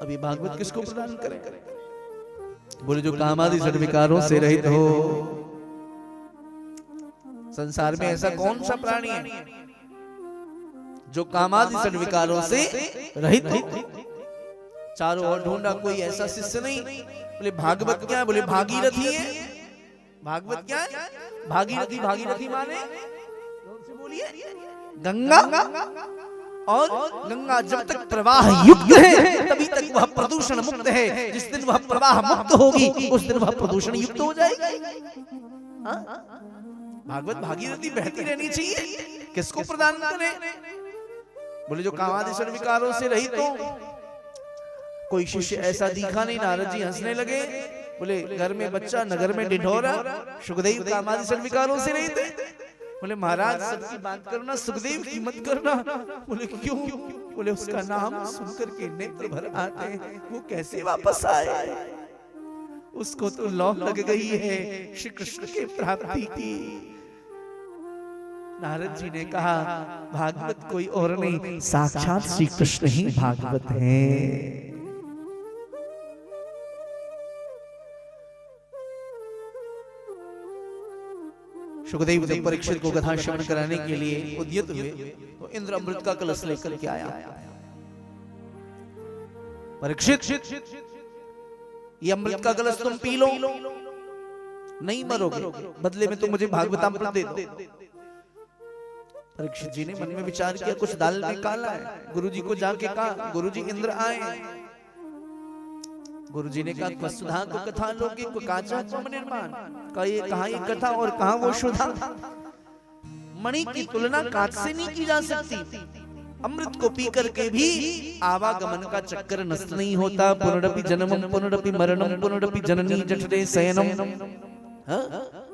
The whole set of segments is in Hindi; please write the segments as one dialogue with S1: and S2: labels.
S1: अभी भागवत किसको प्रदान करें? बोले जो कामादि षड विकारों से रहित हो। संसार में ऐसा कौन सा प्राणी है जो कामादि षड विकारों से रहित हो? चारों ओर ढूंढा, कोई ऐसा शिष्य नहीं। बोले भागवत क्या है? बोले भागीरथी है। भागवत क्या है? भागीरथी। भागीरथी माने बोलिए गंगा, और गंगा जब तक प्रवाह युक्त है तभी तक वह प्रदूषण मुक्त है। जिस दिन वह प्रवाह मुक्त होगी उस दिन वह प्रदूषण युक्त हो जाएगी। भागवत भागीरथी बहती रहनी चाहिए। किसको प्रदान करें? बोले जो कामादि षड विकारों से रहित हो। कोई शिष्य ऐसा दिखा नहीं। नारद जी हंसने लगे। बोले घर में बच्चा, नगर में ढिढोरा। सुखदेव कामादि षड विकारों से रहित थे। बोले महाराज सबकी बात करना, सुखदेव की मत करना। बोले क्यों? बोले उसका नाम सुनकर के नेत्र भर आते हैं, वो कैसे वापस आए? उसको तो लौ लग गई है श्री कृष्ण के प्राप्ति की। नारद जी ने कहा भागवत कोई और नहीं, साक्षात श्री कृष्ण ही भागवत है। सुखदेव जब परीक्षित को कथा श्रवण कराने के लिए उद्यत हुए तो इंद्र अमृत का कलश लेकर के आया। परीक्षित, ये अमृत का कलश तुम पी लो, नहीं मरोगे, बदले में तुम मुझे भागवतामृत दे दो। परीक्षित जी ने मन में विचार किया, कुछ दाल में काला है। गुरुजी को जाके कहा, गुरुजी इंद्र आए। गुरुजी ने कहा वसुधा को कथा लोगे को काचा को निर्माण का, ये कहाँ ये कथा और कहाँ वो सुधा। मणि की तुलना कांच से नहीं की जा सकती। अमृत को पी करके भी आवागमन का चक्कर नष्ट नहीं होता। पुनरपि जन्मम पुनरपि मरणम पुनरपि जननी जठरे शयनम,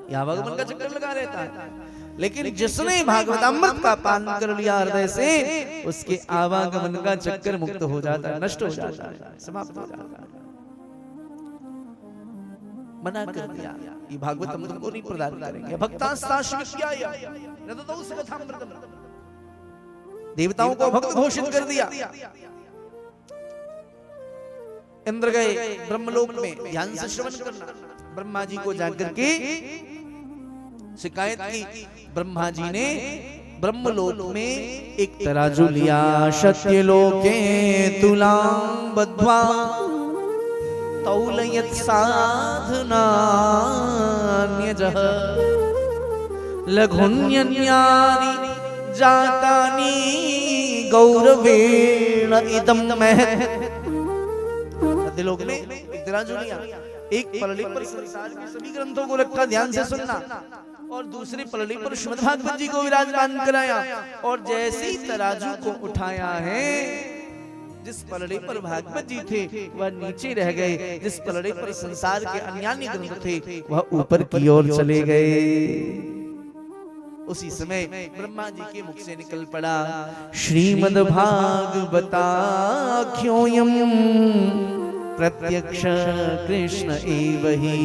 S1: ये आवागमन का चक्कर लगा रहता है। लेकिन जिसने भागवत अमृत का पान कर लिया हृदय से, उसके आवागमन का चक्कर मुक्त हो जाता है, नष्ट हो जाता है, समाप्त हो जाता है। मना कर दिया, ये भागवत हम तुमको नहीं प्रदान करेंगे। देवताओं को भक्त घोषित कर दिया। इंद्र गए ब्रह्मलोक में ध्यान से श्रवण करना। ब्रह्मा जी को जाकर के शिकायत की। ब्रह्मा जी ने ब्रह्मलोक में एक तराजू लिया। सत्यलोके तुलां बद्ध्वा तौलयत् साधनान्यजः लघुन्यन्यानि जातानि गौरवेण इदं महत्। सत्यलोक में एक तराजू लिया, एक पलड़ी पर संसार के सभी ग्रंथों को रखा, ध्यान से सुनना, और दूसरी पलड़ी पर श्रीमद् भागवत जी को विराजमान कराया। और जैसे ही तराजू को उठाया है, जिस पलड़े पर भागवत जी थे वह नीचे रह गए, जिस पलड़े पर संसार के अन्यान्य ग्रंथ थे वह ऊपर की ओर चले गए। उसी समय ब्रह्मा जी के मुख से निकल पड़ा, श्रीमद् भागवताख्योऽयं प्रत्यक्ष कृष्ण एव हि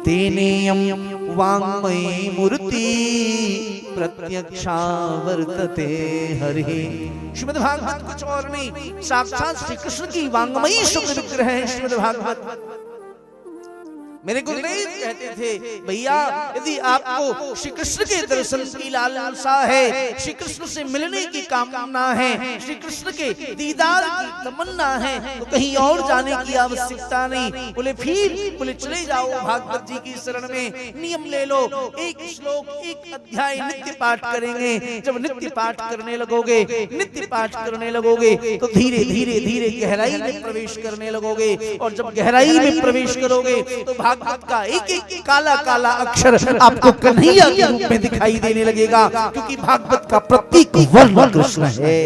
S1: तेनेयं वाङ्मयी मूर्ति प्रत्यक्षा वर्तते हरिः। श्रीमद् भागवत कुछ और नहीं, साक्षात श्री कृष्ण की वाङ्मयी शुक्ल विग्रह है श्रीमद् भागवत। मेरे गुरुदेव कहते थे, भैया यदि आपको श्री कृष्ण के दर्शन की लालसा है, श्री कृष्ण से मिलने की कामना है, श्री कृष्ण के दीदार की तमन्ना है, तो कहीं और जाने की आवश्यकता नहीं। बोले फिर, बोले चले जाओ भागवत जी की शरण में, नियम ले लो, एक श्लोक एक अध्याय नित्य पाठ करेंगे। जब नित्य पाठ करने लगोगे, नित्य पाठ करने लगोगे तो धीरे धीरे धीरे गहराई में प्रवेश करने लगोगे। और जब गहराई में प्रवेश करोगे तो भागवत का एक एक काला काला अक्षर आपको कन्हैया के रूप में दिखाई देने लगेगा, क्योंकि भागवत का प्रतीक वर्ण कृष्ण है।